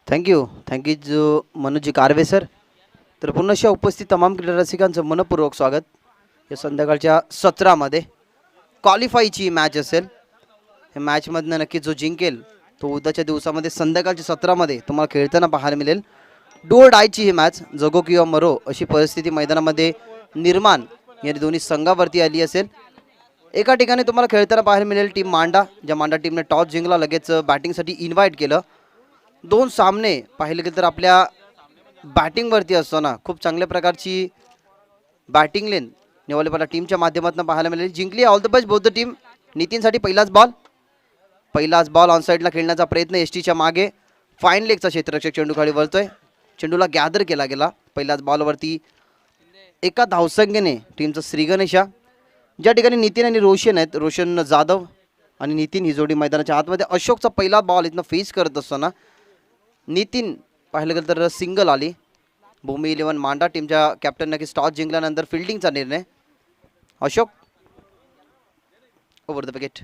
Thank you जो मनोजी Karve sir. तर पुन्हा उपस्थित तमाम क्रीडा रसिकांचं मनपूर्वक स्वागत. या संध्याकाळच्या सत्रामध्ये क्वालिफायची मॅच असेल. हे मॅचमधनं नक्की जो जिंकेल तो उद्याच्या दिवसामध्ये संध्याकाळच्या सत्रामध्ये तुम्हाला खेळताना पाहायला मिळेल. डू डायची ही मॅच, जगो किंवा मरो अशी परिस्थिती मैदानामध्ये निर्माण या दोन्ही संघावरती आली असेल. एका ठिकाणी तुम्हाला खेळताना पाहायला मिळेल टीम मांडा, ज्या मांडा टीमने टॉस जिंकला, लगेच बॅटिंगसाठी इन्व्हाइट केलं. दोन सामने पाहिले गेले तर आपल्या बॅटिंगवरती असताना खूप चांगल्या प्रकारची बॅटिंग लेन नेवालेपाला टीमच्या माध्यमातून पाहायला मिळेल. जिंकली. All the best both the team. नितीनसाठी पहिलाच बॉल ऑन साईडला खेळण्याचा प्रयत्न एसटीच्या मागे. फाईन लेगचा क्षेत्ररक्षक चेंडू खाली वळतोय. चेंडूला गॅदर केला गेला. पहिल्याच बॉलवरती एका धावसंख्येने टीमचं श्रीगणेशा, ज्या ठिकाणी नितीन आणि रोशन आहेत, रोशन जाधव आणि नितीन ही जोडी मैदानाच्या आतमध्ये. अशोकचा पहिला बॉल इथनं फेस करत असताना नितीन पाहिलं गेलं तर सिंगल आली. भूमी 11 मांडा टीमच्या कॅप्टन नक्की टॉस जिंकल्यानंतर फिल्डिंगचा निर्णय. Ashok over the wicket.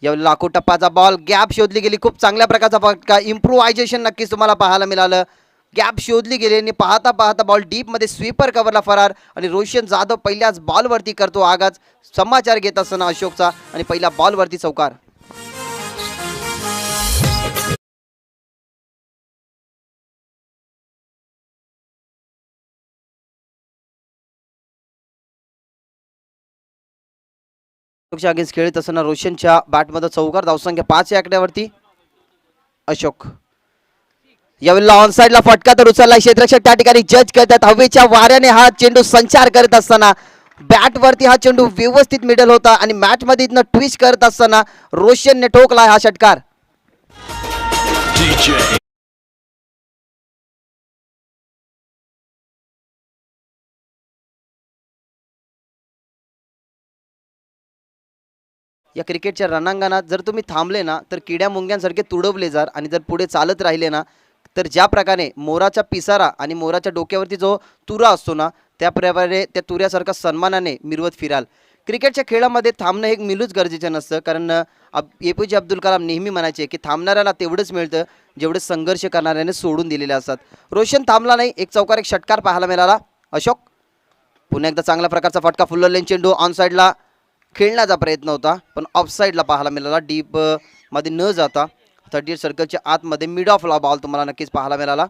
यावेळी लाखो टप्पाचा बॉल, गॅप शोधली गेली. खूप चांगल्या प्रकारचा फटका, इम्प्रूव्हायझेशन नक्कीच तुम्हाला पाहायला मिळालं. गॅप शोधली गेली आणि पाहता पाहता बॉल डीपमध्ये स्वीपर कव्हरला फरार. आणि रोशन जाधव पहिल्याच बॉलवरती करतो आगाज. समाचार घेत असताना अशोकचा आणि पहिल्या बॉलवरती चौकार. अगेन्स्ट खेळत असताना रोशनच्या बॅटमध्ये चौकार. धावसंख्या 5 या आकड्यावरती. अशोक यावेळेला ऑन साईडला फटका तर उचलला. क्षेत्ररक्षक त्या ठिकाणी जज करतात. हवेच्या वाऱ्याने हा चेंडू संचार करत असताना बॅटवरती हा चेंडू व्यवस्थित मिडल होता आणि मॅच मध्ये इथनं ट्विस्ट करत असताना रोशनने ठोकला हा षटकार. या क्रिकेटच्या रणांगणात जर तुम्ही थांबले ना तर किड्या मुंग्यांसारखे तुडवले जार, आणि जर पुढे चालत राहिले ना तर ज्या प्रकारे मोराचा पिसारा आणि मोराच्या डोक्यावरती जो तुरा असतो ना त्याप्रकारे त्या तुऱ्यासारखा सन्मानाने मिरवत फिराल. क्रिकेटच्या खेळामध्ये थांबणं एक मिलूच गरजेचं नसतं, कारण APJ अब्दुल कलाम नेहमी म्हणायचे की थांबणाऱ्याला तेवढंच मिळतं जेवढे संघर्ष करणाऱ्याने सोडून दिलेले असतात. रोशन थांबला नाही. एक चौकार, एक षटकार पाहायला मिळाला. अशोक पुन्हा एकदा चांगल्या प्रकारचा फटका. फुल्लर लेन चेंडू ऑन साईडला खेळण्याचा प्रयत्न होता पण ऑफ साईडला पाहायला मिळाला. डीप मध्ये न जाता 38 सर्कलच्या आतमध्ये मिड ऑफला बॉल तुम्हाला नक्कीच पाहायला मिळाला.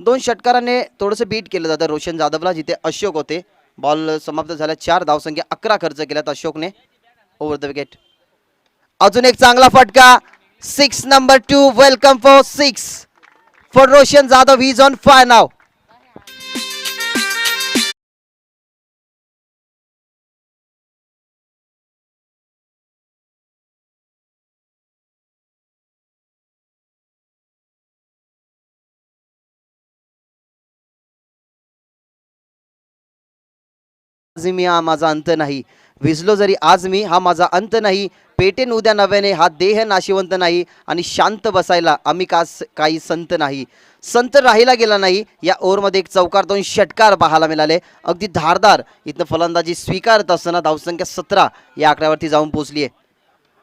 2 षटकाराने थोडंसं बीट केलं जातं रोशन जाधवला जिथे अशोक होते. बॉल समाप्त झाल्या. 4 धावसंख्या 11 खर्च केल्यात अशोकने. Over the wicket. अजून एक चांगला फटका. 6 number 2. Welcome for 6 for Roshan Jadhav. He is on fire नाव. आज मी हा माझा अंत नाही. विझलो जरी आज मी हा माझा अंत नाही. पेटेन उद्या नव्याने हा देह नाशिवंत नाही. आणि शांत बसायला आम्ही काही संत नाही. संत राहिला गेला नाही. या ओव्हरमध्ये एक चौकार, 2 षटकार पाहायला मिळाले. अगदी धारदार इथं फलंदाजी स्वीकारत असताना धावसंख्या 17 या आकड्यावरती जाऊन पोहोचली आहे.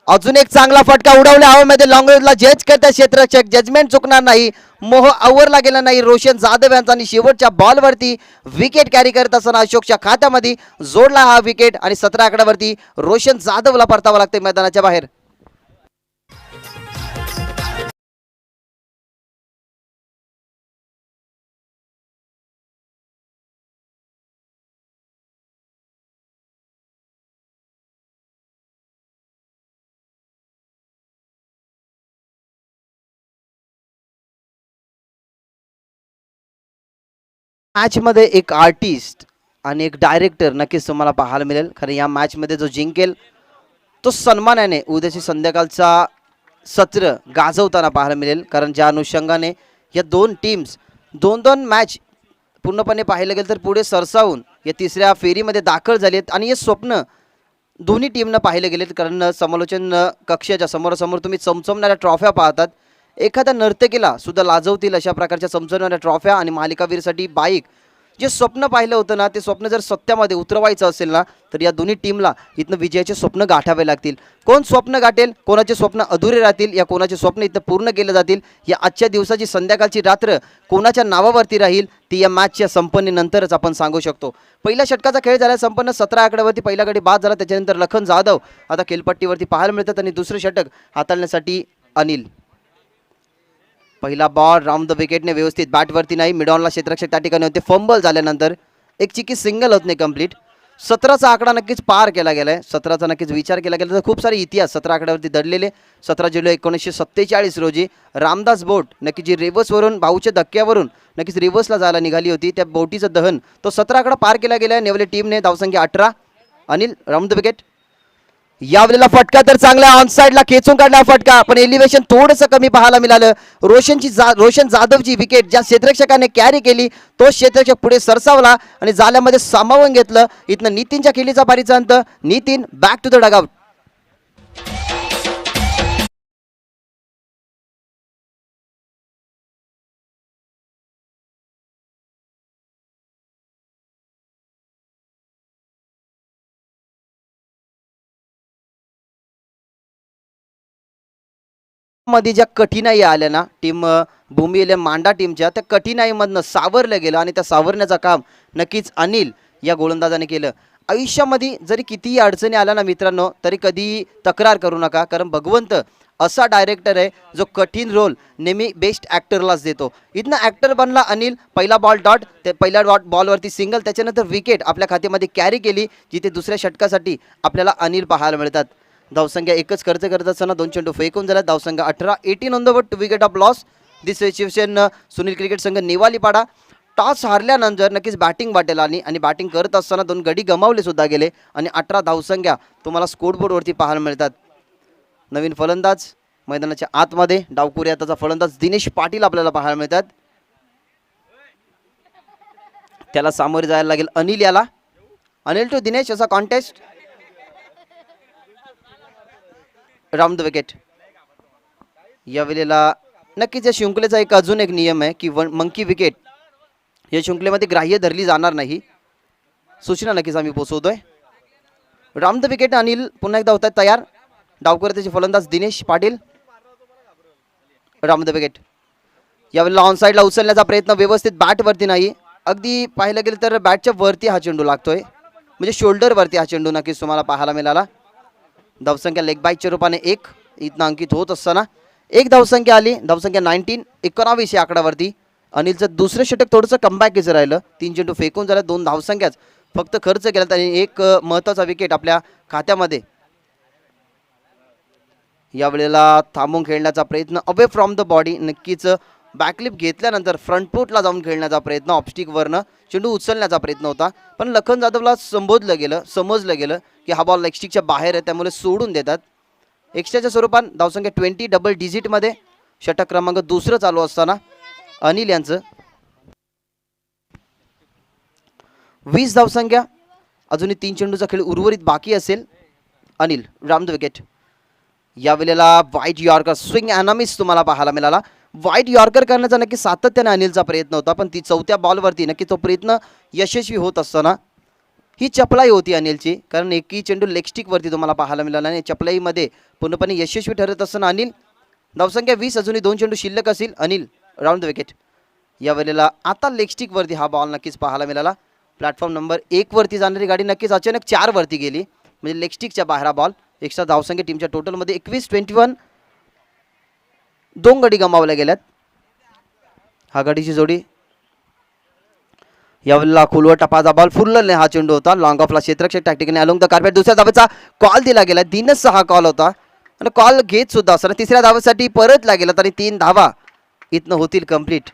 अजून एक चांगला फटका उडवल्या हवेमध्ये. लॉंग रेंजला जज करतात क्षेत्ररक्षक. जजमेंट चुकणार नाही. मोह आवरला गेला नाही रोशन जाधव यांचा. आणि शेवटच्या बॉलवरती विकेट कॅरी करत असताना अशोकच्या खात्यामध्ये जोडला हा विकेट. आणि 17 आकड्यावरती रोशन जाधवला परतावं लागते मैदानाच्या बाहेर. मॅचमध्ये एक आर्टिस्ट आणि एक डायरेक्टर नक्कीच तुम्हाला पाहायला मिळेल. खरं या मॅचमध्ये जो जिंकेल तो सन्मानाने उद्याची संध्याकाळचा सत्र गाजवताना पाहायला मिळेल. कारण ज्या अनुषंगाने या दोन टीम्स 2-2 मॅच पूर्णपणे पाहिलं गेलं तर पुढे सरसावून या तिसऱ्या फेरीमध्ये दाखल झाले आहेत. आणि हे स्वप्न दोन्ही टीमनं पाहिलं गेलेत. कारण समालोचन कक्षाच्या समोरासमोर तुम्ही चमचमणाऱ्या ट्रॉफ्या पाहतात. एखाद्या नर्तकीला सुद्धा लाजवतील अशा प्रकारच्या चमचमणाऱ्या ट्रॉफ्या आणि मालिकावीरसाठी बाईक जे स्वप्न पाहिलं होतं ना ते स्वप्न जर सत्यामध्ये उतरवायचं असेल ना तर या दोन्ही टीमला इथनं विजयाचे स्वप्न गाठावे लागतील. कोण स्वप्न गाठेल, कोणाचे स्वप्न अधुरे राहतील या कोणाचे स्वप्न इथं पूर्ण केले जातील, या आजच्या दिवसाची संध्याकाळची रात्र कोणाच्या नावावरती राहील ती या मॅचच्या संपन्नेनंतरच आपण सांगू शकतो. पहिल्या षटकाचा खेळ झाला संपन्न 17 आकड्यावरती पहिला गडी बाद झाला. त्याच्यानंतर लखन जाधव आता खेळपट्टीवरती पाहायला मिळतात आणि दुसरं षटक हाताळण्यासाठी अनिल. पहिला बॉल राऊंड द विकेटने व्यवस्थित बॅटवरती नाही, मिडॉनला क्षेत्ररक्षक त्या ठिकाणी होते. फंबल झाल्यानंतर एक चिकी सिंगल होत नाही कंप्लीट. 17चा आकडा नक्कीच पार केला गेलाय. 17चा नक्कीच विचार केला गेला तर खूप सारे इतिहास 17 आकड्यावरती दडलेले. 17 जुलै 1947 रोजी रामदास बोट नक्की जी रिव्हर्सवरून भाऊच्या धक्क्यावरून नक्कीच रिव्हर्सला जायला निघाली होती, त्या बोटीचं दहन तो 17 आकडा पार केला गेला. नेवले टीमने धावसंख्या 18. Anil round the wicket. यावेळेला फटका तर चांगला ऑन साइडला खेचून काढला फटका, पण एलिव्हेशन थोडंसं कमी पाहायला मिळालं. रोशन जाधवची विकेट ज्या क्षेत्ररक्षकाने कॅरी केली तो क्षेत्ररक्षक पुढे सरसावला आणि जाल्यामध्ये सामावून घेतलं. इथनं नितीनच्या खेळीचा बारीचा अंत. Nitin back to the dugout. मध्ये ज्या कठीणाई आल्या ना टीम भूमी मांडा टीमच्या, त्या कठीणाईमधनं सावरलं गेलं आणि त्या सावरण्याचं काम नक्कीच अनिल या गोलंदाजाने केलं. आयुष्यामध्ये जरी कितीही अडचणी आल्या ना मित्रांनो तरी कधी तक्रार करू नका, कारण भगवंत असा डायरेक्टर आहे जो कठीण रोल नेहमी बेस्ट ॲक्टरलाच देतो. इथनं ॲक्टर बनला अनिल. पहिला बॉल डॉट, ते पहिल्या बॉलवरती सिंगल, त्याच्यानंतर विकेट आपल्या खात्यामध्ये कॅरी केली, जिथे दुसऱ्या षटकासाठी आपल्याला अनिल पाहायला मिळतात. धावसंख्या एकच खर्च करत असताना 2 चेंडू फेकून झाला. धावसंख्या 18. 18 on the board, 2 wicket of loss. This situation Sunil cricket संघ नेवालीपाडा. टॉस हारल्यानंतर नक्कीच बॅटिंग वाटेल आणि बॅटिंग करत असताना 2 गडी गमावले सुद्धा गेले आणि 18 धावसंख्या तुम्हाला स्कोरबोर्डवरती पाहायला मिळतात. नवीन फलंदाज मैदानाच्या आतमध्ये डावकुरी आताचा फलंदाज दिनेश पाटील आपल्याला पाहायला मिळतात. त्याला सामोरे जायला लागेल अनिल याला. अनिल टू दिनेश असा कॉन्टेस्ट. Round the wicket. यावेळेला नक्कीच या शृंखलेचा अजून एक नियम आहे की मंकी विकेट या शृंखलेमध्ये ग्राह्य धरली जाणार नाही. सूचना नक्कीच आम्ही पोहोचवतोय. Round the wicket. अनिल पुन्हा एकदा होतात तयार. डावकरतेचे फलंदाज Dinesh Patil. Round the wicket. यावेळेला ऑन साईडला उचलण्याचा प्रयत्न व्यवस्थित बॅटवरती नाही, अगदी पाहिलं गेलं तर बॅटच्या वरती हा चेंडू लागतोय, म्हणजे शोल्डरवरती हा चेंडू नक्कीच तुम्हाला पाहायला मिळाला. धावसंख्या लेग बाईकच्या रूपाने 1 इथनं अंकित होत असताना 1 धावसंख्या आली. धावसंख्या 19 या आकड्यावरती. अनिलचं दुसरं षटक थोडंसं कमबॅकीचं राहिलं. 3 चेंडू फेकून झाला, 2 धावसंख्याच फक्त खर्च केला आणि एक महत्त्वाचा विकेट आपल्या खात्यामध्ये. यावेळेला थांबून खेळण्याचा प्रयत्न अवे फ्रॉम द बॉडी, नक्कीच बॅकलिप घेतल्यानंतर फ्रंट फूटला जाऊन खेळण्याचा प्रयत्न, ऑफस्टिकवरनं चेंडू उचलण्याचा प्रयत्न होता, पण लखन जाधवला समजलं गेलं की हा बॉल लेगस्टिकच्या बाहेर आहे, त्यामुळे सोडून देतात. एक्स्ट्राच्या स्वरूपात धावसंख्या 20 डबल डिजिटमध्ये. षटक क्रमांक 2 चालू असताना अनिल यांचं 20 धावसंख्या. अजूनही 3 चेंडूचा खेळ उर्वरित बाकी असेल. Anil round the wicket. यावेळेला व्हाईट यॉर्कर स्विंग अनामिस तुम्हाला पाहायला मिळाला. व्हाईट यॉर्कर करण्याचा नक्की सातत्याने अनिलचा प्रयत्न होता, पण ती 4थ्या बॉलवरती नक्की तो प्रयत्न यशस्वी होत असताना ही चपलाई होती अनिलची, कारण एकही चेंडू लेगस्टिकवरती तुम्हाला पाहायला मिळाला आणि चपलाईमध्ये पूर्णपणे यशस्वी ठरत असताना अनिल. धावसंख्या 20. अजूनही 2 चेंडू शिल्लक असतील. Anil round the wicket. यावेळेला आता लेगस्टिकवरती हा बॉल नक्कीच पाहायला मिळाला. प्लॅटफॉर्म नंबर 1 वरती जाणारी गाडी नक्कीच अचानक 4 वरती गेली, म्हणजे लेगस्टिकच्या बाहेर हा बॉल. एक्स्ट्रा धावसंख्या टीमच्या टोटलमध्ये 21-21. 2 गडी गमावल्या गेल्यात. हा गाडीची जोडी. यावेळेला खोलवर टपाचा बॉल फुलले हा चेंडू होता. लॉंग ऑफला क्षेत्ररक्षक टॅक्टिकने अलोंग द कार्पेट. दुसऱ्या धावेचा कॉल दिला गेला. 3च हा कॉल होता आणि कॉल घेत सुद्धा असताना 3ऱ्या धावेसाठी परत लागेल तरी 3 धावा इथनं होतील कंप्लीट.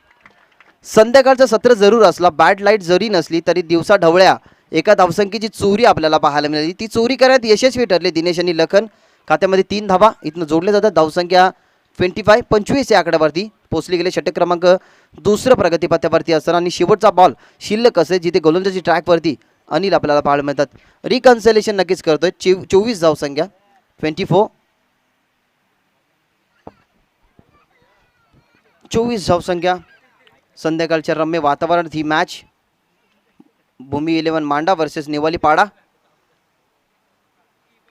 संध्याकाळचं सत्र जरूर असला, बॅट लाईट जरी नसली तरी दिवसा ढवळ्या एका धावसंख्येची चोरी आपल्याला पाहायला मिळाली. ती चोरी करण्यात यशस्वी ठरले दिनेश आणि लखन. खात्यामध्ये 3 धावा इथनं जोडले जातात. धावसंख्या 25 या आकड्यावरती पोचली गेले. षटक क्रमांक 2 प्रगतीपथावरती असताना आणि शेवटचा बॉल शिल्लक असे जिथे गोलंदाजी ट्रॅकवरती अनिल आपल्याला पाहायला मिळतात. रिकन्सलेशन नक्कीच करतोय. 24 धावसंख्या 24 धावसंख्या. संध्याकाळच्या रम्य वातावरणात ही मॅच भूमी 11 मांडा वर्सेस निवालीपाडा.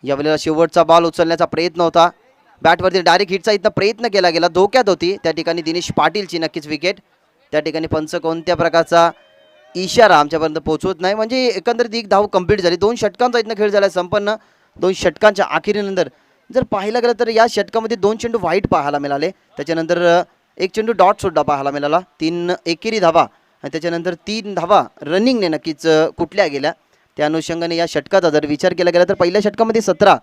यावेळेला शेवटचा बॉल उचलण्याचा प्रयत्न होता, बॅटवरती डायरेक्ट हिटचा इथं प्रयत्न केला गेला, धोक्यात होती त्या ठिकाणी दिनेश पाटीलची नक्कीच विकेट. त्या ठिकाणी पंच कोणत्या प्रकारचा इशारा आमच्यापर्यंत पोहोचवत नाही, म्हणजे एकंदरीत एक धाव कंप्लीट झाली. 2 षटकांचा इथनं खेळ झाला संपन्न. 2 षटकांच्या अखेरीनंतर जर पाहायला गेलं तर या षटकामध्ये 2 चेंडू वाईट पाहायला मिळाले, त्याच्यानंतर 1 चेंडू डॉट सुद्धा पाहायला मिळाला, 3 एकेरी धावा आणि त्याच्यानंतर 3 धावा रनिंगने नक्कीच कुठल्या गेल्या. त्या अनुषंगाने या षटकाचा जर विचार केला गेला तर पहिल्या षटकामध्ये 17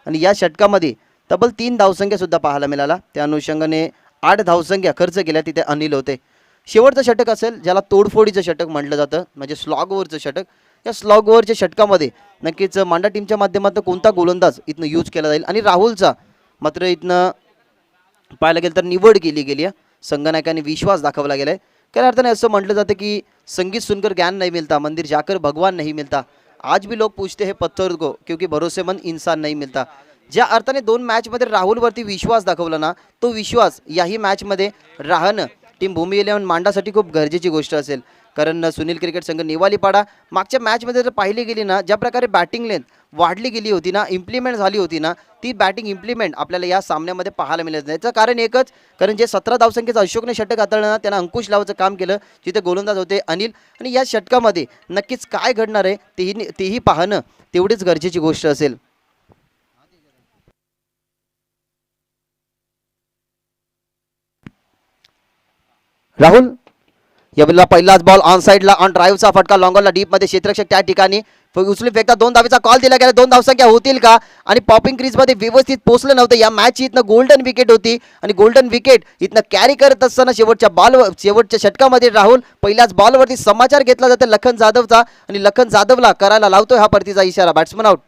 आणि या षटकामध्ये तब्बल 3 धावसंख्या सुद्धा पाहायला मिळाला. त्या अनुषंगाने 8 धावसंख्या खर्च केल्या तिथे अनिल होते. शेवटचं षटक असेल ज्याला तोडफोडीचं षटक म्हटलं जातं, म्हणजे स्लॉग ओव्हरचं षटक. या स्लॉग ओव्हरच्या षटकामध्ये नक्कीच मांडा टीमच्या माध्यमातून कोणता गोलंदाज इथनं यूज केला जाईल आणि राहुलचा मात्र इथनं पाहायला गेलं तर निवड केली गेली आहे. संगनायकाने विश्वास दाखवला गेला आहे. खऱ्या अर्थाने असं म्हटलं जातं की संगीत सुनकर ज्ञान नहीं मिलता, मंदिर जाकर भगवान नहीं मिलता. आज भी लोग पूछते हैं पत्थर को क्योंकि भरोसेमंद इंसान नहीं मिलता. ज्या अर्थाने 2 मॅचमध्ये राहुलवरती विश्वास दाखवला ना, तो विश्वास याही मॅचमध्ये राहणं टीम भूमी 11 मांडासाठी खूप गरजेची गोष्ट असेल. कारण सुनील क्रिकेट संघ निवालीपाडा मागच्या मॅचमध्ये जर पाहिली गेली ना, ज्या प्रकारे बॅटिंग लेंथ वाढली गेली होती ना, इम्प्लिमेंट झाली होती ना, ती बॅटिंग इम्प्लिमेंट आपल्याला या सामन्यामध्ये पाहायला मिळत नाही. याचं कारण एकच, कारण जे 17 धावसंख्येचं अशोकने षटक हाताळलं ना, त्यांना अंकुश लावायचं काम केलं, जिथे गोलंदाज होते अनिल. आणि या षटकामध्ये नक्कीच काय घडणार आहे तेही पाहणं तेवढीच गरजेची गोष्ट असेल. राहुल यावेळेला पहिलाच बॉल ऑन साईडला ऑन ड्राईव्हचा फटका लॉंगॉनला डीपमध्ये क्षेत्ररक्षक त्या ठिकाणी उचलून फेकता 2 धावेचा कॉल दिला गेला. 2 धावसंख्या होतील का? आणि पॉपिंग क्रीजमध्ये व्यवस्थित पोहोचलं नव्हतं. या मॅचची इथनं गोल्डन विकेट होती आणि गोल्डन विकेट इथनं कॅरी करत असताना शेवटच्या षटकामध्ये राहुल पहिल्याच बॉलवरती समाचार घेतला जातो लखन जाधवचा आणि लखन जाधवला करायला लावतोय हा परतीचा इशारा. Batsman out.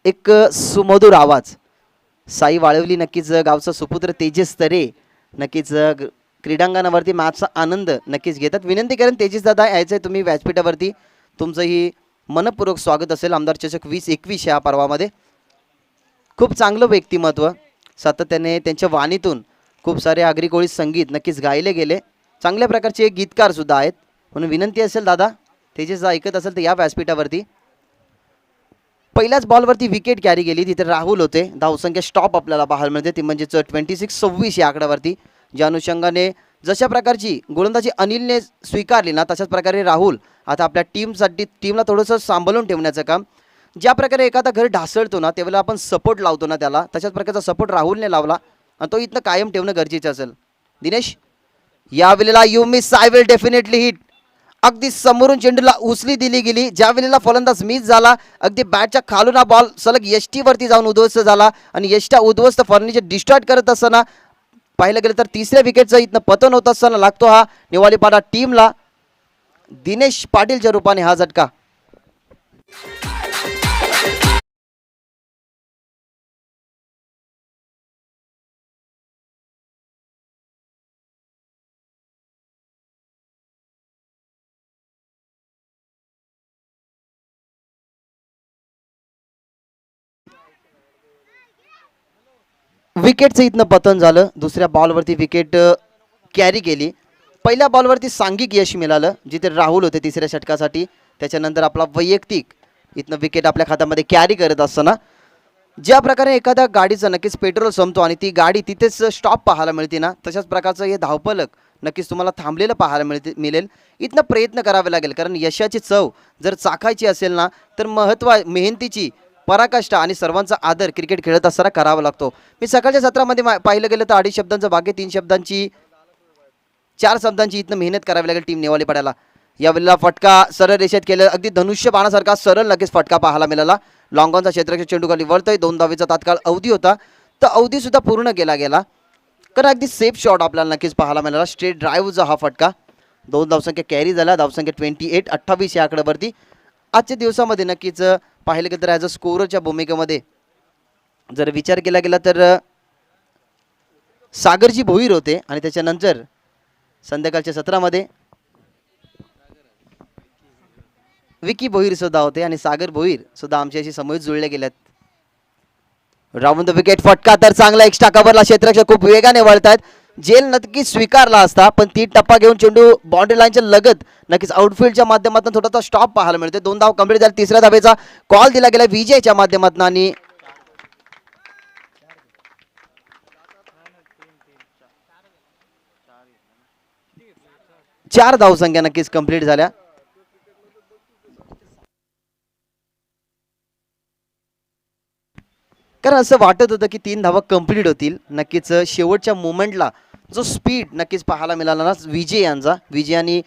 एक सुमधुर आवाज साई वाळवली नक्कीच गावचा सुपुत्र तेजस तरे नक्कीच क्रीडांगणावरती मॅचचा आनंद नक्कीच घेतात. विनंती करेन तेजस दादा यायचं आहे तुम्ही व्यासपीठावरती, तुमचंही मनपूर्वक स्वागत असेल आमदार चषक 2021 या पर्वामध्ये. खूप चांगलं व्यक्तिमत्व, सातत्याने त्यांच्या वाणीतून खूप सारे आगरी कोळी संगीत नक्कीच गायले गेले, चांगल्या प्रकारचे गीतकार सुद्धा आहेत. म्हणून विनंती असेल दादा तेजस ऐकत असेल तर या व्यासपीठावरती. पहिल्याच बॉलवरती विकेट कॅरी गेली, तिथे राहुल होते. धावसंख्या स्टॉप आपल्याला पाहायला मिळते ती म्हणजेच 26-26 या आकड्यावरती. ज्या अनुषंगाने जशा प्रकारची गोलंदाजी अनिलने स्वीकारली ना, तशाच प्रकारे राहुल आता आपल्या टीमला थोडंसं सांभाळून ठेवण्याचं काम. ज्या प्रकारे एखादा घर ढासळतो ना त्यावेळेला आपण सपोर्ट लावतो ना त्याला, तशाच प्रकारचा सपोर्ट राहुलने लावला आणि तो इथनं कायम ठेवणं गरजेचं असेल. दिनेश यावेळेला you miss I will definitely hit. अगदी समोरून चेंडूला उचली दिली गेली, ज्या वेळेला फलंदाज मिस झाला अगदी बॅटच्या खालून हा बॉल सलग यष्टीवरती जाऊन उद्ध्वस्त झाला आणि यष्टा उद्ध्वस्त फर्निचर डिस्ट्रॉय करत असताना पाहिलं गेलं तर तिसऱ्या विकेटचं इथनं पतन होत असताना लागतो हा निवालीपाडा टीमला दिनेश पाटीलच्या रूपाने हा झटका. विकेटचं इथनं पतन झालं, दुसऱ्या बॉलवरती विकेट कॅरी केली. पहिल्या बॉलवरती सांघिक यश मिळालं जिथे राहुल होते तिसऱ्या षटकासाठी. त्याच्यानंतर आपला वैयक्तिक इथनं विकेट आपल्या खात्यामध्ये कॅरी करत असताना ज्या प्रकारे एखाद्या गाडीचं नक्कीच पेट्रोल संपतो आणि ती गाडी तिथेच स्टॉप पाहायला मिळते ना, तशाच प्रकारचं हे धावपलक नक्कीच तुम्हाला थांबलेलं पाहायला मिळेल. इथनं प्रयत्न करावे लागेल, कारण यशाची चव जर चाखायची असेल ना तर मेहनतीची पराकाष्ठा आणि सर्वांचा आदर क्रिकेट खेळत असताना करावा लागतो. मी सकाळच्या सत्रामध्ये पाहिलं गेलं तर 2.5 शब्दांचं भाग्य, 3 शब्दांची 4 शब्दांची इथनं मेहनत करावी लागेल टीम निवालीपाड्याला. यावेळेला फटका सरळ रेषेत केलं, अगदी धनुष्य बाणासारखा सरळ लगेच फटका पाहायला मिळाला. लॉंगॉनचा क्षेत्ररक्षक चेंडू खाली वळतोय. 2 धावेचा तात्काळ अवधी होता, तर अवधी सुद्धा पूर्ण केला गेला, कारण अगदी सेफ शॉट आपल्याला नक्कीच पाहायला मिळाला. स्ट्रेट ड्राईव्हचा हा फटका. 2 धावसंख्या कॅरी झाला, धावसंख्या 28-28 या आकड्यावरती. आजच्या दिवसामध्ये नक्कीच पाहिलं गेलं तर ॲज अ स्कोरच्या भूमिकेमध्ये जर विचार केला गेला तर सागरजी भोईर होते आणि त्याच्यानंतर संध्याकाळच्या सत्रामध्ये विकी भोईर सुद्धा होते आणि सागर भोईर सुद्धा आमच्याशी समोर जुळले गेलेत. राऊंड द विकेट फटका तर चांगला एक्स्ट्रा कव्हरला क्षेत्ररक्षक खूप वेगाने वळतायत. जेल नक्कीच स्वीकारला असता पण ती टप्पा घेऊन चेंडू बाउंड्री लाईनच्या लगत नक्कीच आउटफील्डच्या माध्यमातून थोडासा स्टॉप पाहायला मिळते. 2 धाव कंप्लीट झाले. तिसऱ्या धावेचा कॉल दिला गेला विजयच्या माध्यमातून आणि 4 धावसंख्या नक्कीच कंप्लीट झाल्या. कारण असं वाटत होतं की 3 धावा कंप्लीट होतील. नक्कीच शेवटच्या मोमेंटला जो स्पीड नक्कीच पाहायला मिळाला ना विजय यांचा, विजय आणि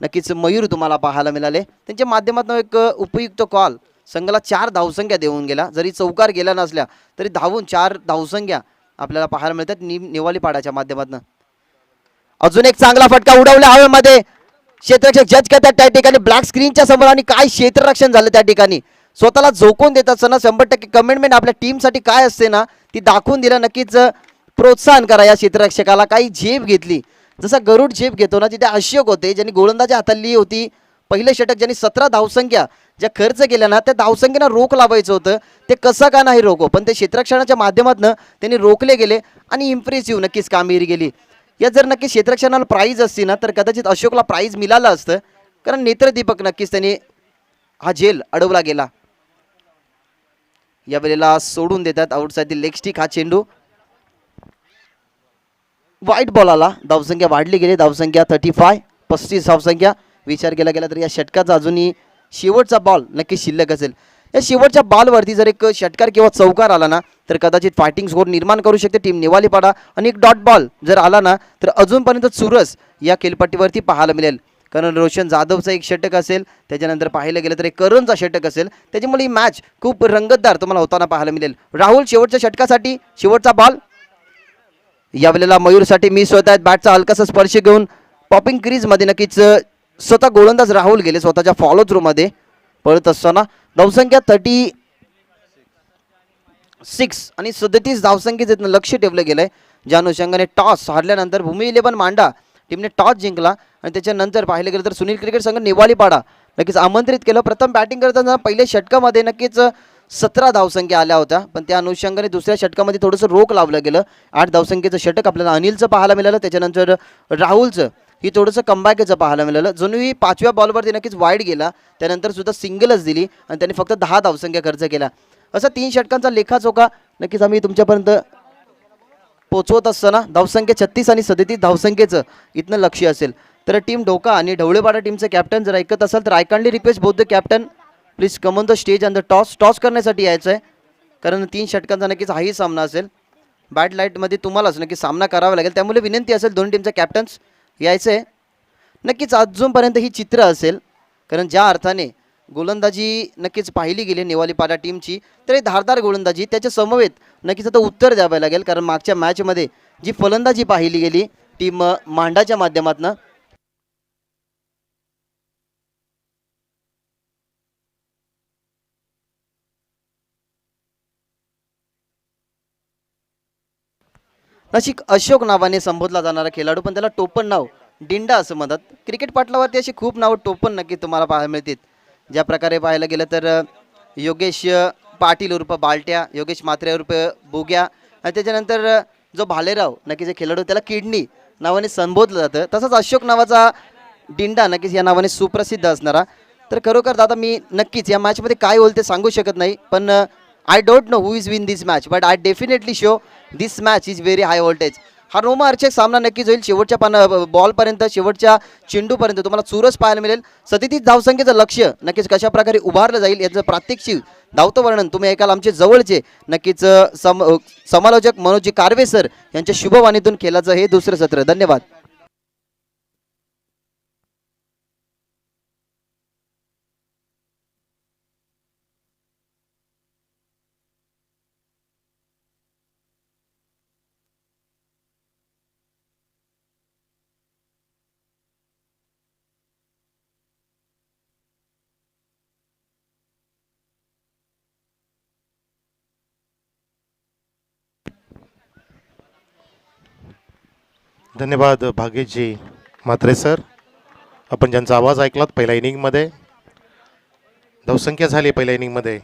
नक्कीच मयूर तुम्हाला पाहायला मिळाले. त्यांच्या माध्यमातून एक उपयुक्त कॉल संघाला 4 धावसंख्या देऊन गेला. जरी चौकार गेला नसल्या तरी धावून 4 धावसंख्या आपल्याला पाहायला मिळतात निवालीपाडाच्या माध्यमातून. अजून एक चांगला फटका उडवला हवेमध्ये. क्षेत्ररक्षक जज करतात त्या ठिकाणी ब्लॅक स्क्रीनच्या समोर आणि काय क्षेत्ररक्षण झालं त्या ठिकाणी. स्वतःला झोकून देत असताना 100% कमिटमेंट आपल्या टीमसाठी काय असते ना ती दाखवून दिलं. नक्कीच प्रोत्साहन करा या क्षेत्ररक्षकाला. काही झेप घेतली जसा गरुड झेप घेतो ना तिथे अशोक होते ज्यांनी गोलंदाजी हाताळली होती. पहिले षटक ज्यांनी 17 धावसंख्या ज्या खर्च केल्या ना त्या धावसंख्येला रोख लावायचं होतं. ते कसं का नाही रोखो पण ते क्षेत्ररक्षणाच्या माध्यमातून त्यांनी रोखले गेले आणि इम्प्रेसिव्ह नक्कीच कामगिरी केली. या जर नक्की क्षेत्ररक्षणाला प्राईज असती ना तर कदाचित अशोकला प्राईज मिळालं असतं. कारण नेत्रदीपक नक्कीच त्यांनी हा झेल अडवला गेला. या वेळेला सोडून देतात आउटसाइड लेग स्टिक हा चेंडू. वाईट बॉलाला धावसंख्या वाढली गेली. धावसंख्या 35 धावसंख्या. विचार केला गेला तर या षटकाचा अजूनही शेवटचा बॉल नक्की शिल्लक असेल. या शेवटच्या बॉलवरती जर एक षटकार किंवा चौकार आला ना तर कदाचित फायटिंग स्कोर निर्माण करू शकते टीम निवालीपाडा. आणि एक डॉट बॉल जर आला ना तर अजूनपर्यंत चुरस या खेळपट्टीवरती पाहायला मिळेल. कारण रोशन जाधवचा एक षटक असेल त्याच्यानंतर पाहिलं गेलं तर एक करणचा षटक असेल त्याच्यामुळे ही मॅच खूप रंगतदार तुम्हाला होताना पाहायला मिळेल. राहुल शेवटच्या षटकासाठी शेवटचा बॉल. यावेळेला मयूरसाठी मिस होत आहेत. बॅटचा हलकासा स्पर्श घेऊन पॉपिंग क्रीजमध्ये नक्कीच स्वतः गोलंदाज राहुल गेले स्वतःच्या फॉलो थ्रू मध्ये पळत असताना. धावसंख्या 36 आणि 37 धावसंख्येचं लक्ष ठेवलं गेलंय. ज्या अनुषंगाने टॉस हारल्यानंतर भूमी 11 मांडा टीमने टॉस जिंकला आणि त्याच्यानंतर पाहिलं गेलं तर सुनील क्रिकेट संघ निवालीपाडा नक्कीच आमंत्रित केलं. प्रथम बॅटिंग करताना पहिल्या षटकामध्ये नक्कीच 17 धावसंख्या आल्या होत्या पण त्या अनुषंगाने दुसऱ्या षटकामध्ये थोडंसं रोख लावलं गेलं. 8 धावसंख्येचं षटक आपल्याला अनिलचं पाहायला मिळालं. त्याच्यानंतर राहुलचं ही थोडंसं कमबॅकचं पाहायला मिळालं. जणूही 5व्या बॉलवरती नक्कीच वाईड गेला त्यानंतर सुद्धा सिंगलच दिली आणि त्यांनी फक्त 10 धावसंख्या खर्च केला. असा 3 षटकांचा लेखाजोखा नक्कीच आम्ही तुमच्यापर्यंत पोचवत असताना धावसंख्या 36 आणि 37 धावसंख्येचं इथनं लक्ष असेल. तर टीम ढोका आणि ढवळेपाडा टीमचे कॅप्टन जर ऐकत असाल तर I kindly request both the captain please come on the stage and the toss करण्यासाठी यायचं आहे. कारण 3 षटकांचा नक्कीच हाही सामना असेल. बॅट लाईटमध्ये तुम्हालाच नक्की सामना करावा लागेल त्यामुळे विनंती असेल दोन्ही टीमचे कॅप्टन्स यायचं आहे. नक्कीच अजूनपर्यंत ही चित्र असेल कारण ज्या अर्थाने गोलंदाजी नक्कीच पाहिली गेली निवालीपाडा टीमची तर धारदार गोलंदाजी त्याच्या समवेत नक्कीच आता उत्तर द्यावं लागेल. कारण मागच्या मॅचमध्ये जी फलंदाजी पाहिली गेली टीम मांडाच्या माध्यमातून नाशिक अशोक नावाने संबोधला जाणारा खेळाडू पण त्याला टोपण नाव डिंडा असं म्हणतात. क्रिकेट पाटलावरती अशी खूप नावं टोपण नक्की तुम्हाला पाहायला मिळतील. ज्या प्रकारे पाहायला गेलं तर योगेश पाटील उर्फ बालट्या, योगेश म्हात्रे उर्फ बुग्या आणि त्याच्यानंतर जो भालेराव नक्कीच एक खेळाडू त्याला किडनी नावाने संबोधलं जातं. तसंच अशोक नावाचा डिंडा नक्कीच या नावाने सुप्रसिद्ध असणारा. तर खरोखर दादा मी नक्कीच या मॅचमध्ये काय होईल ते सांगू शकत नाही पण I don't know who is win this match but I definitely show this match is very high voltage. हा रोमांचक सामना नक्कीच होईल. शेवटच्या बॉलपर्यंत शेवटच्या चेंडूपर्यंत तुम्हाला चुरस पाहायला मिळेल. 37 धावसंख्येचं लक्ष नक्कीच कशा प्रकारे उभारलं जाईल याचं प्रात्यक्षिक धावतं वर्णन तुम्ही ऐकाल आमचे जवळचे नक्कीच समालोचक मनोजी कारवे सर यांच्या शुभवाणीतून खेळाचं हे दुसरं सत्र. धन्यवाद. धन्यवाद भाग्यजी म्हात्रे सर. आपण ज्यांचा आवाज ऐकलात पहिल्या इनिंगमध्ये धावसंख्या झाली पहिल्या इनिंगमध्ये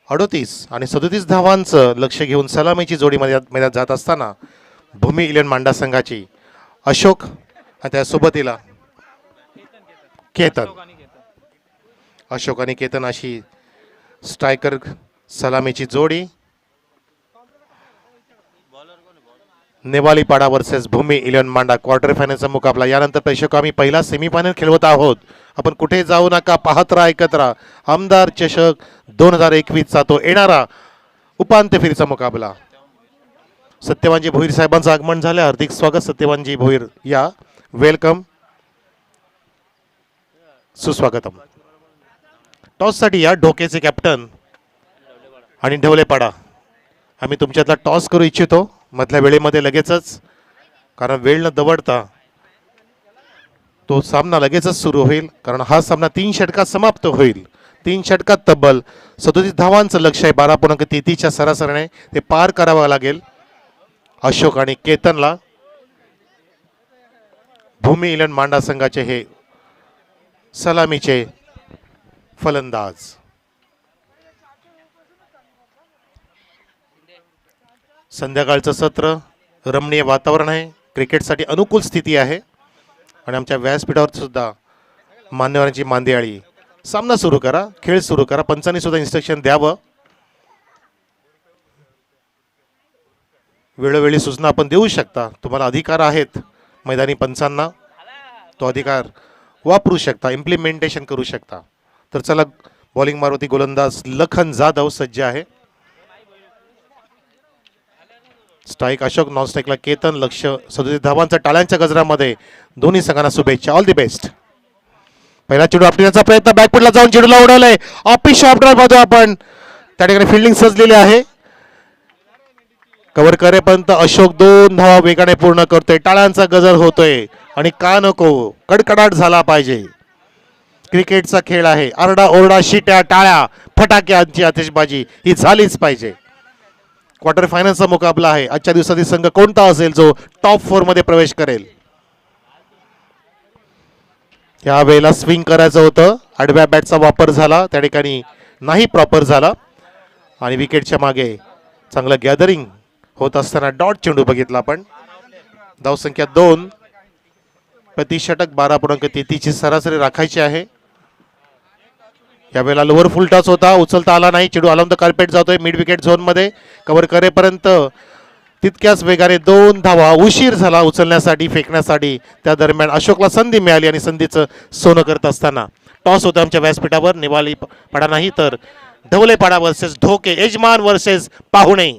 38 आणि 37 धावांचं लक्ष घेऊन सलामीची जोडी मैदानात जात असताना भूमी इलेवन मांडा संघाची अशोक आणि त्या सोबतीला केतन, अशोक आणि केतन अशी स्ट्रायकर सलामीची जोडी. नेवालीपाडा वर्सेस भूमी इलेवन मांडा क्वार्टर फायनलचा मुकाबला. यानंतर प्रेक्षक आम्ही पहिला सेमीफायनल खेळवत आहोत. आपण कुठे जाऊ नका, पाहत राहा, ऐकत राहा. आमदार चषक 2021चा तो येणारा उपांत्य फेरीचा मुकाबला. सत्यवानजी भोईर साहेबांचं आगमन झालं. हार्दिक स्वागत सत्यवानजी भोईर, या, वेलकम, सुस्वागतम. टॉससाठी या ढोकेचे कॅप्टन आणि ढवलेपाडा. आम्ही तुमच्यातला टॉस करू इच्छितो मधल्या वेळेमध्ये लगेचच, कारण वेळ न दवडता तो सामना लगेचच सुरू होईल, कारण हा सामना 3 षटकात समाप्त होईल. 3 षटकात तब्बल 37 धावांचं लक्ष आहे. 12.33च्या सरासरीने ते पार करावं लागेल अशोक आणि केतनला. भूमी इलेवन मांडा संघाचे हे सलामीचे फलंदाज. संध्याकाळचं सत्र, रमणीय वातावरण आहे, क्रिकेटसाठी अनुकूल स्थिती आहे आणि आमच्या व्यासपीठावर सुद्धा मान्यवरांची मांदियाळी. सामना सुरू करा, खेळ सुरू करा. पंचांनी सुद्धा इन्स्ट्रक्शन द्यावं. वेळोवेळी सूचना आपण देऊ शकता. तुम्हाला अधिकार आहेत मैदानी पंचांना, तो अधिकार वापरू शकता, इम्प्लिमेंटेशन करू शकता. तर चला, बॉलिंग मारुती गोलंदाज लखन जाधव सज्ज आहे. स्ट्राईक अशोक, नॉन स्ट्राईकला केतन. लक्ष 37 धावांच्या टाळ्यांच्या गजरामध्ये दोन्ही संघांना शुभेच्छा. All the best. पहिला चेंडू आपल्याचा प्रयत्न, बॅकफुटला जाऊन चेंडूला उडवलंय. ऑफिस शॉप ड्राईव्ह मध्ये आपण त्या ठिकाणी फिल्डिंग सजलेली आहे. कव्हर करेपर्यंत अशोक 2 धावा वेगाने पूर्ण करतोय. टाळ्यांचा गजर होतोय आणि का नको, कडकडाट झाला पाहिजे. क्रिकेटचा खेळ आहे. आरडा ओरडा, शिट्या, टाळ्या, फटाक्यांची आतिषबाजी ही झालीच पाहिजे. क्वार्टर फायनलचा मुकाबला आहे. आजच्या दिवसातील संघ कोणता असेल जो टॉप 4 मध्ये प्रवेश करेल. या वेळेला स्विंग करायचं होतं, आडव्या बॅटचा वापर झाला, त्या ठिकाणी नाही प्रॉपर झाला आणि विकेटच्या मागे चांगलं गॅदरिंग होत असताना डॉट चेंडू बघितला आपण. धावसंख्या 2, प्रति षटक 12.33ची सरासरी राखायची आहे. यावेळेला लोअर फुल टॉस होता, उचलता आला नाही. चेंडू आला कार्पेट जातोय मिड विकेट झोन मध्ये. कव्हर करेपर्यंत तितक्याच वेगाने 2 धावा उशीर झाला उचलण्यासाठी, फेकण्यासाठी. त्या दरम्यान अशोकला संधी मिळाली आणि संधीचं सोनं करत असताना टॉस होतं आमच्या व्यासपीठावर. निवाली पाडा नाही तर ढवलेपाडा वर्सेस ढोके, यजमान वर्सेस पाहुणे.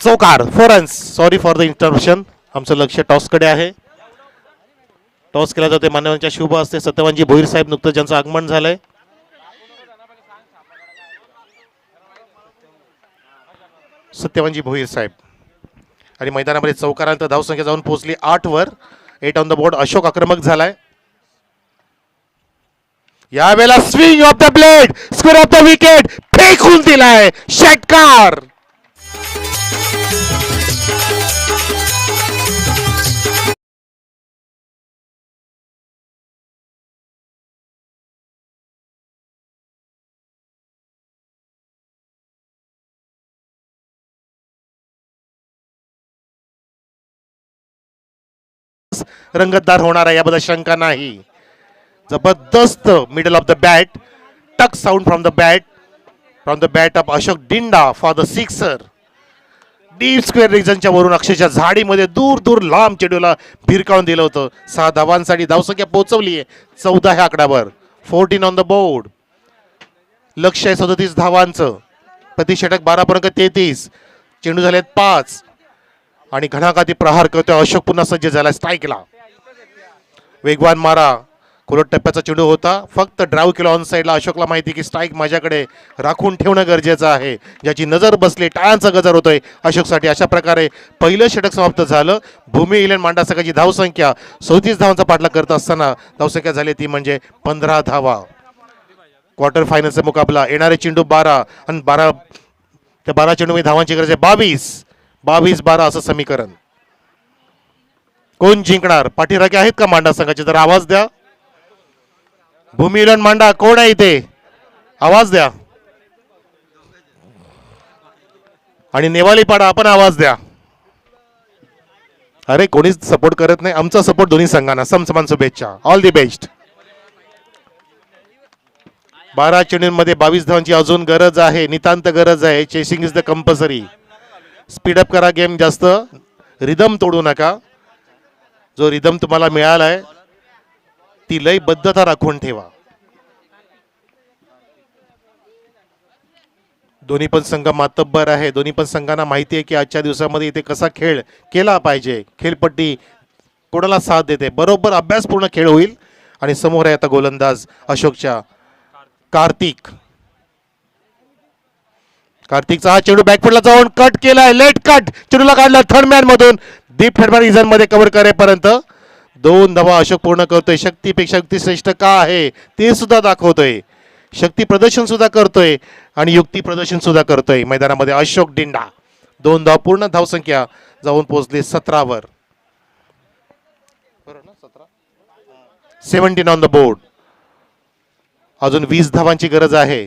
चौकार, 4 runs. Sorry for the interruption. आमचं लक्ष टॉसकडे आहे. टॉस केला जातोय मान्यवरांच्या शुभ असते. सत्यवानजी भोईर साहेब नुकतंच ज्यांचं आगमन झालंय. सत्यवानजी भोईर साहेब आणि मैदानामध्ये चौकारानंतर धावसंख्या जाऊन पोहोचली 8 वर. 8 ऑन द बोर्ड. अशोक आक्रमक झालाय. यावेळेला swing of the blade, square of the wicket, फेकून दिलाय षटकार. रंगतदार होणार आहे याबद्दल शंका नाही. जबरदस्त middle of the bat, tuck sound from the bat of Ashok Dinda for the sixer. Deep square रिजनच्या वरून अक्षरशः झाडीमध्ये दूर दूर लांब चेंडूला भिरकावून दिलं होतं. 6 धावांसाठी धावसंख्या पोहोचवली आहे 14 ह्या आकड्यावर. 14 ऑन द बोर्ड. लक्ष आहे 37 धावांचं. प्रति षटक 12.33. चेंडू झालेत 5 आणि घणाघाती प्रहार करतोय अशोक. पुन्हा सज्ज झाला स्ट्राईकला. वेगवान मारा, खोलट टप्प्याचा चेंडू होता. फक्त ड्राईव्ह केला ऑन साईडला. अशोकला माहिती की स्ट्राईक माझ्याकडे राखून ठेवणं गरजेचं आहे. ज्याची नजर बसली, टाळ्यांचा गजर होतोय अशोकसाठी. अशा प्रकारे पहिलं षटक समाप्त झालं. भूमी इलेवन मांडा संघाची धावसंख्या 37 धावांचा पाठलाग करत असताना धावसंख्या झाली ती म्हणजे 15 धावा. क्वार्टर फायनलचा मुकाबला. येणारे चेंडू 12 आणि त्या 12 चेंडूमध्ये धावांची गरज आहे. 22-12 असं समीकरण. कोण जिंकणार? पाठीराखे आहेत का मांडा संघाचे? जर आवाज द्या. भूमिलन मांडा कोण आहे इथे? आवाज द्या. आणि नेवालीपाडा आपण आवाज द्या. अरे कोणीच सपोर्ट करत नाही. आमचा सपोर्ट दोन्ही संघांना. समसमान शुभेच्छा. All the best. 12 चेंडूंमध्ये 22 धावांची अजून गरज आहे. नितांत गरज आहे. Chasing is the compulsory. Speed up करा गेम. जास्त रिदम तोडू नका. जो रिदम तुम्हाला मिळालाय ती लयबद्धता राखून ठेवा. दोन्ही पण संघ मातब्बर आहे. दोन्ही पण संघांना माहिती आहे की आजच्या दिवसामध्ये इथे कसा खेळ केला पाहिजे. खेळपट्टी कोणाला साथ देते. बरोबर अभ्यासपूर्ण खेळ होईल. आणि समोर आहे आता गोलंदाज अशोकच्या कार्तिकचा हा चेंडू बॅकफुटला जाऊन कट केलाय. Late cut. चेंडूला काढला थर्ड मॅन मधून. डीप थर्ड मॅन रिझन मध्ये कव्हर करेपर्यंत 2 धावा अशोक पूर्ण करतोय. शक्तीपेक्षा युक्ती श्रेष्ठ का आहे ते सुद्धा दाखवतोय. शक्ती प्रदर्शन सुद्धा करतोय आणि युक्ती प्रदर्शन सुद्धा करतोय. मैदानामध्ये अशोक डिंडा 2 धावा पूर्ण धावसंख्या जाऊन पोहोचली 17 वर. 17 ऑन द बोर्ड. अजून 20 धावांची गरज आहे.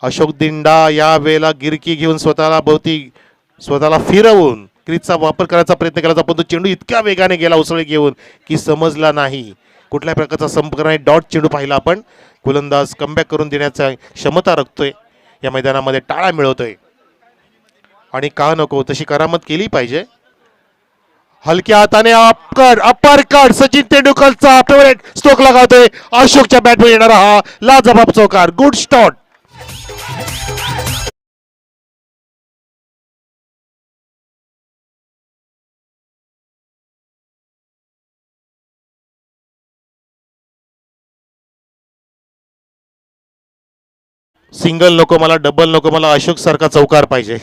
अशोक दिंडा या वेळेला गिरकी घेऊन स्वतःला फिरवून क्रीजचा वापर करायचा प्रयत्न केला. पण तो चेंडू इतक्या वेगाने गेला उसळी घेऊन की समजला नाही. कुठल्या प्रकारचा संपर्क नाही. डॉट चेंडू पाहिला आपण. गोलंदाज कमबॅक करून देण्याचा क्षमता राखतोय. या मैदानामध्ये टाळा मिळवतोय. आणि का नको तशी करामत केली पाहिजे. हलक्या हाताने अपर कट सचिन तेंडुलकरचा फेवरेट स्ट्रोक लगावतोय. अशोकच्या बॅटमध्ये येणारा हा लाजवाब चौकार. गुड स्टॉट. सिंगल नको मला, डबल नको मला, अशोक सारखा चौकार पाहिजे.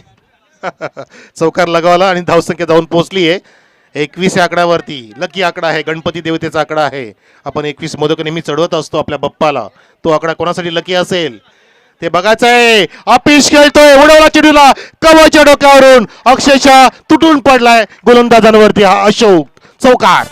चौकार लगावला आणि धावसंख्या जाऊन पोहोचली आहे 21 या आकड्यावरती. लकी आकडा आहे. गणपती देवतेचा आकडा आहे. आपण 21 मोदक नेहमी चढवत असतो आपल्या बाप्पाला. तो आकडा कोणासाठी लकी असेल ते बघायचं आहे. अपिश खेळतोय. उडवला चेंडूला कवच्या डोक्यावरून अक्षरशः तुटून पडलाय गोलंदाजांवरती हा अशोक. चौकार.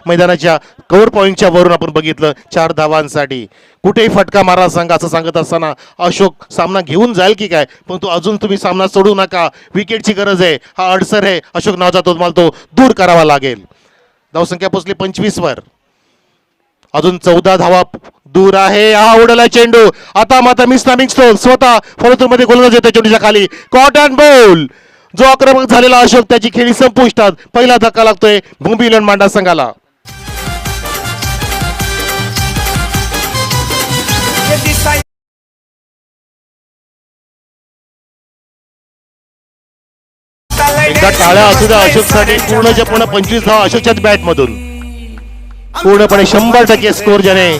मैदानाच्या कव्हर पॉईंटच्या वरून आपण बघितलं 4 धावांसाठी कुठेही फटका मारा संघ असं सांगत असताना अशोक सामना घेऊन जाईल की काय. पण तो अजून तुम्ही सामना सोडू नका. विकेटची गरज आहे. हा अडसर आहे अशोक नावाचा. तो तुम्हाला तो दूर करावा लागेल. धावसंख्या पोहोचली 25 वर. अजून 14 धावा दूर आहे. हा उडला चेंडू. आता माता मिस्नामिंग स्टोन स्वतः फॉलोथ्रू मध्ये गोलंदाज येतो चेंडूच्या खाली. Cotton ball. जो आक्रमक झालेला अशोक त्याची खेळी संपुष्टात. पहिला धक्का लागतोय भूमिलन मांडा संघाला. एकदा टाळ्या असू द्या अशोकसाठी. पूर्णच्या पूर्ण 25 धावा अशोकच्याच बॅट मधून. पूर्णपणे 100% स्कोर ज्याने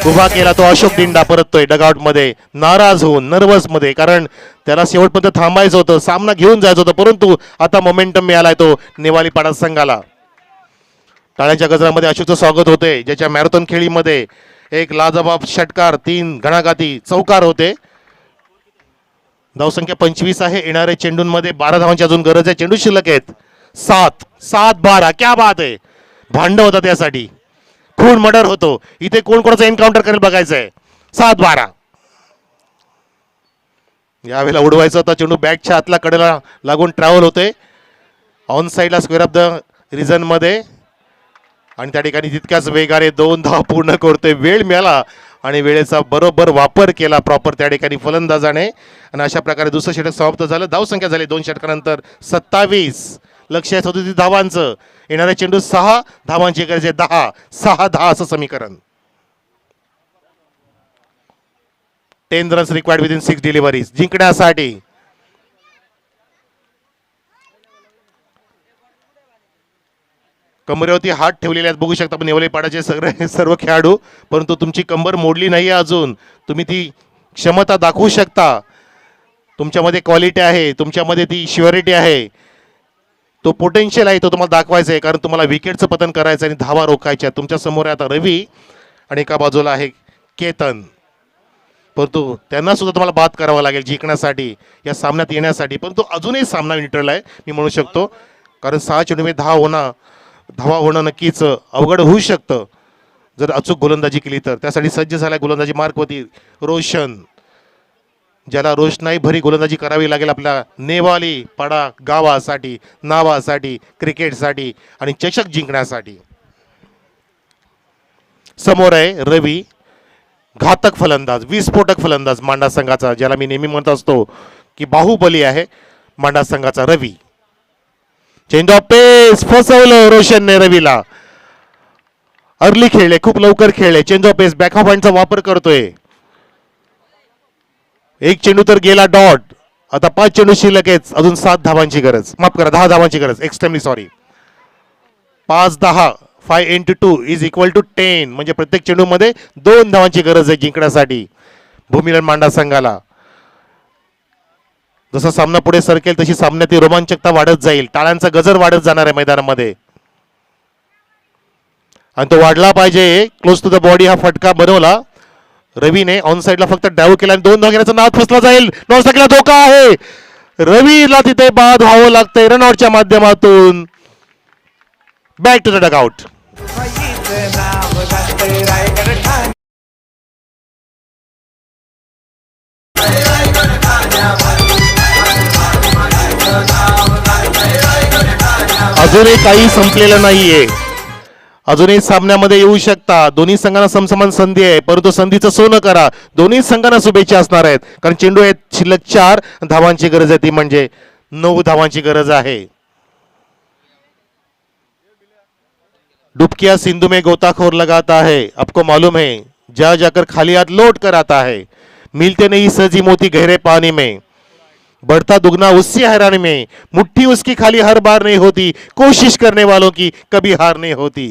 उभा केला तो अशोक दिंडा परततोय डगआउट मध्ये नाराज होऊन, नर्वस मध्ये. कारण त्याला शेवटपर्यंत थांबायचं होतं. सामना घेऊन जायचं होतं. परंतु आता मोमेंटम मिळालाय तो नेवालीपाडा संघाला. टाळ्याच्या गजरामध्ये अशोकचं स्वागत होते. ज्याच्या मॅरेथॉन खेळीमध्ये एक लाजवाब षटकार, 3 घणाघाती चौकार होते. धावसंख्या 25 आहे. येणाऱ्या चेंडूंमध्ये 12 धावांची अजून गरज आहे. चेंडू शिल्लक आहेत 7-12. क्या बात आहे. भांड होता त्यासाठी. खून मर्डर होतो. इथे कोण कोणाचा एन्काउंटर करेल बघायचं आहे. 7-12. यावेळेला उडवायचा होता चेंडू. बॅटच्या आतला कडेला लागून ट्रॅव्हल होते ऑन साईडला स्क्वेअर ऑफ द रिझन मध्ये. आणि त्या ठिकाणी तितक्याच वेगाने 2 धावा पूर्ण करतोय. वेळ मिळाला आणि वेळेचा बरोबर वापर केला प्रॉपर त्या ठिकाणी फलंदाजाने. आणि अशा प्रकारे दुसरं षटक समाप्त झालं. धावसंख्या झाली 2 षटकानंतर 27. लक्ष आहे 37 धावांचं. येणाऱ्या चेंडू 6 धावांची गरज आहे. 10-6-10 असं समीकरण. 10 रन्स रिक्वायर्ड विदिन 6 डिलिव्हरीज जिंकण्यासाठी. कमरेवरती हात ठेवलेले आहेत बघू शकता आपण नेवालीपाड्याचे सर्व खेळाडू. परंतु तुमची कंबर मोडली नाही अजून. तुम्ही ती क्षमता दाखवू शकता. तुमच्यामध्ये क्वालिटी आहे, तुमच्यामध्ये ती श्युअरिटी आहे, तो पोटेन्शियल आहे, तो तुम्हाला दाखवायचा आहे. कारण तुम्हाला विकेटचं पतन करायचं आणि धावा रोखायच्या. तुमच्या समोर आहे आता रवी आणि एका बाजूला आहे केतन. परंतु त्यांना सुद्धा तुम्हाला बात करावं लागेल जिंकण्यासाठी, या सामन्यात येण्यासाठी. परंतु अजूनही सामना न्यूट्रल आहे मी म्हणू शकतो. कारण 6 चेंडूमध्ये धावा होणं नक्कीच अवघड होऊ शकतं जर अचूक गोलंदाजी केली तर. त्यासाठी सज्ज झाला गोलंदाजी मार्कवरती रोशन, ज्याला रोषणाई भरी गोलंदाजी करावी लागेल आपल्या नेवाली पाडा गावासाठी, नावासाठी, क्रिकेटसाठी आणि चषक जिंकण्यासाठी. समोर आहे रवी, घातक फलंदाज, विस्फोटक फलंदाज मांडा संघाचा, ज्याला मी नेहमी म्हणत असतो की बाहुबली आहे मांडा संघाचा रवी. चेंज ऑफ पेस, फसवलं रोशनने रवीला. अर्ली खेळले, खूप लवकर खेळले. Change of pace, back of हँडचा वापर करतोय. एक चेंडू तर गेला डॉट. आता 5 चेंडू शिल्लक आहेत, अजून 7 धावांची गरज, माफ करा 10 धावांची गरज, extremely sorry. 5-10, 5 into 2 is equal to 10, म्हणजे प्रत्येक चेंडूमध्ये 2 धावांची गरज आहे जिंकण्यासाठी भूमिलन मांडा संघाला. जसा सामना पुढे सरकेल तशी सामन्यातील रोमांचकता वाढत जाईल, टाळ्यांचा गजर वाढत जाणार आहे मैदानामध्ये आणि तो वाढला पाहिजे. क्लोज टू द बॉडी हा फटका बनवला रवीने. ऑन साईडला फक्त डाव केला आणि 2 धाव घेण्याचा नाद फसला जाईल. नॉनस्ट्राईकला धोका आहे, रवीला तिथे बाद व्हावं लागतंय रनआउटच्या माध्यमातून. Back to the dugout. अजूनही काही संपलेलं नाहीये, अजूनही सामन्यामध्ये येऊ शकता. दोन्ही संघांना समसमान संधी आहे, परंतु संधीचं सोनं करा. दोन्ही संघांना शुभेच्छा असणार आहेत, कारण चेंडू आहेत शिल्लक 4 धावांची गरज आहे, ती म्हणजे 9 धावांची गरज आहे. डुबकिया सिंधु में गोताखोर लगाता है, आपको मालूम है जा जाकर खाली हाथ लौट कर आता है. मिलते नहीं सजी मोती गहरे पानी में, बढ़ता दुगना उससे हैरानी में, मुट्ठी उसकी खाली हर बार नहीं होती, कोशिश करने वालों की कभी हार नहीं होती.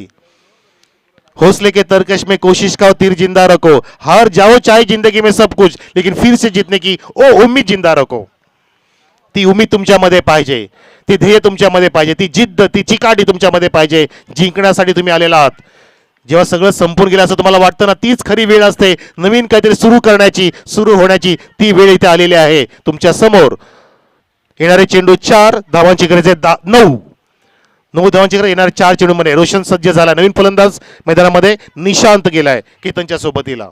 हौसले के तरकश में कोशिश का तीर जिंदा रखो, हार जाओ चाहे जिंदगी में सब कुछ, लेकिन फिर से जीतने की ओ उम्मीद जिंदा रखो. ती उम्मीद तुमच्यामध्ये पाहिजे, ती ध्येय तुमच्यामध्ये पाहिजे, ती जिद्द, ती चिकाटी तुमच्यामध्ये पाहिजे. जिंकण्यासाठी तुम्ही आलेला आहात. जेव्हा सगळं संपून गेलं असं तुम्हाला वाटतं ना, तीच खरी वेळ असते नवीन काहीतरी सुरू करण्याची, सुरू होण्याची. ती वेळ इथे आलेली आहे तुमच्या समोर. येणारे चेंडू 4 धावांची गरज आहे, 9 धावांची गरज येणाऱ्या 4 चेंडूमध्ये. रोशन सज्ज झाला, नवीन फलंदाज मैदानामध्ये निशांत गेलाय केतनच्या सोबतीला.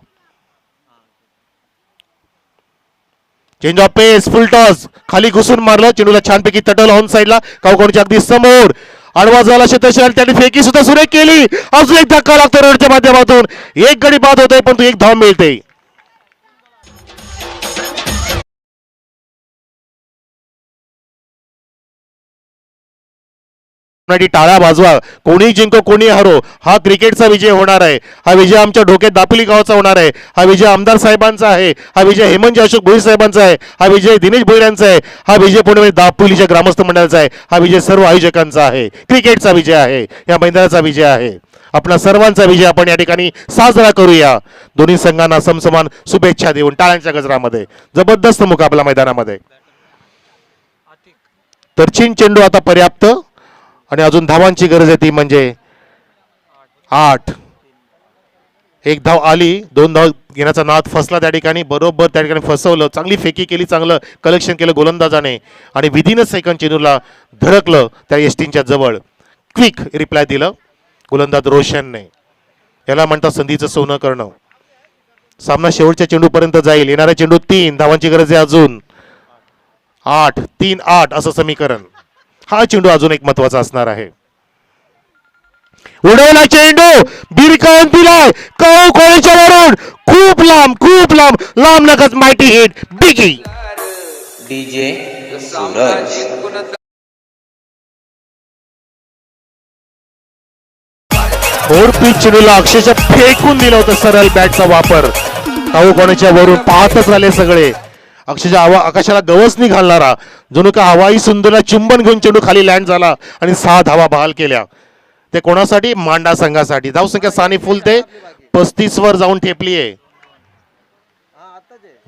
Change of pace, full toss, खाली घुसून मारलं, चेंडूला छानपैकी तटवलं ऑन साईडला, कावकोणच्या अगदी समोर. आडवा झाला क्षेत्रशैल, त्यांनी फेकी सुद्धा सुरेख केली. अजून एक धक्का लागतो रनच्या माध्यमातून. एक गडी बाद होतोय, पण तो एक धाव मिळते. टाळ्या वाजवा, कोणी जिंको कोणी हरो, हा क्रिकेटचा विजय होणार आहे. हा विजय आमच्या डोक्यात दापोली गावाचा होणार आहे. हा विजय आमदार साहेबांचा आहे, हा विजय हेमंत अशोक भोईर साहेबांचा आहे, हा विजय दिनेश भोईरांचा आहे, हा विजय पुणे दापोलीच्या ग्रामस्थ मंडळाचा आहे, हा विजय सर्व आयोजकांचा आहे. क्रिकेटचा विजय आहे, या मैदानाचा विजय आहे, आपला सर्वांचा विजय आपण या ठिकाणी साजरा करूया. दोन्ही संघांना समसमान शुभेच्छा देऊन टाळ्यांच्या गजरामध्ये जबरदस्त मुकाबला मैदानामध्ये. तर चेंडू आता पर्याप्त आणि अजून धावांची गरज आहे, ती म्हणजे 8. एक धाव आली, 2 धाव घेण्याचा नाद फसला त्या ठिकाणी, बरोबर त्या ठिकाणी फसवलं. चांगली फेकी केली, चांगलं कलेक्शन केलं गोलंदाजाने आणि विदिन अ सेकंड चेंडूला धडकलं त्या एस्टीनच्या जवळ. क्विक रिप्लाय दिलं गोलंदाज रोशनने. याला म्हणतात संधीचं सोनं करणं. सामना शेवटच्या चेंडूपर्यंत जाईल. येणारा चेंडू 3 धावांची गरज आहे अजून. 8, 3, 8 असं समीकरण. हा चेंडू अजून एक महत्वाचा असणार आहे. उडवला चेंडू, बिरकावून दिलाय कावकोळीच्या वरून, खूप लांब लांब लगत माहिती hit biggie. DJ Suraj. Four pitch चेंडूला अक्षरशः फेकून दिलं होतं सरळ बॅटचा वापर. कावकोळीच्या वरून पाहतच आले सगळे. अक्षरशः आकाशाला गवसणी घालणारा, जणू का हवाई सुंदरला चुंबन घेऊन चेंडू खाली लँड झाला आणि 6 धावा बहाल केल्या. ते कोणासाठी? मांडा संघासाठी. धावसंख्या सानी फुलते 35 वर जाऊन ठेपली आहे.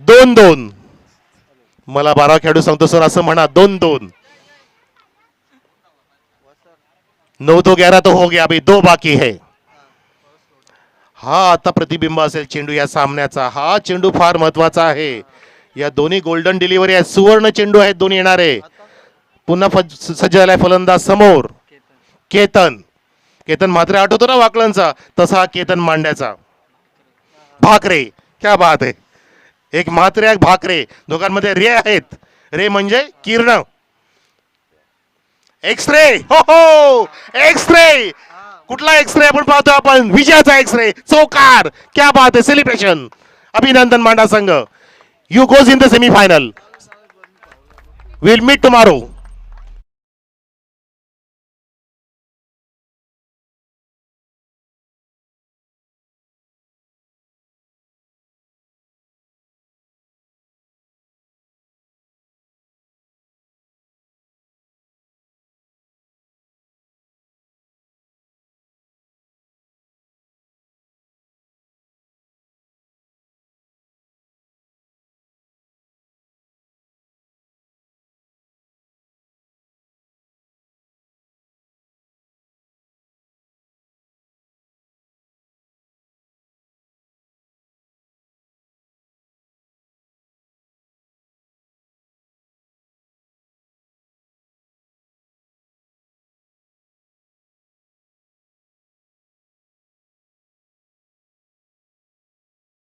2-2 मला 12 खेळाडू सांगतो सर असं म्हणा 2-2. 9 तो 11 तो हो गया, अभी 2 बाकी है. हा आता प्रतिबिंब असेल चेंडू या सामन्याचा. हा चेंडू फार महत्वाचा आहे. या दोन्ही गोल्डन डिलिव्हरी आहेत, सुवर्ण चेंडू आहेत दोन्ही येणारे. पुन्हा सज्ज झालाय फलंदाज समोर. केतन मात्र आठवतो ना वाकलांचा, तसा केतन मांड्याचा. भाकरे, क्या बात आहे. एक म्हात्रे एक भाकरे, दोघांमध्ये रे आहेत. रे म्हणजे किरण. एक्सरे, हो हो, एक्सरे. कुठला एक्सरे आपण पाहतो? आपण विजयाचा एक्सरे. चौकार, क्या बात आहे. सेलिब्रेशन. अभिनंदन मांडा संघ. You goes in the semifinal. Will meet tomorrow.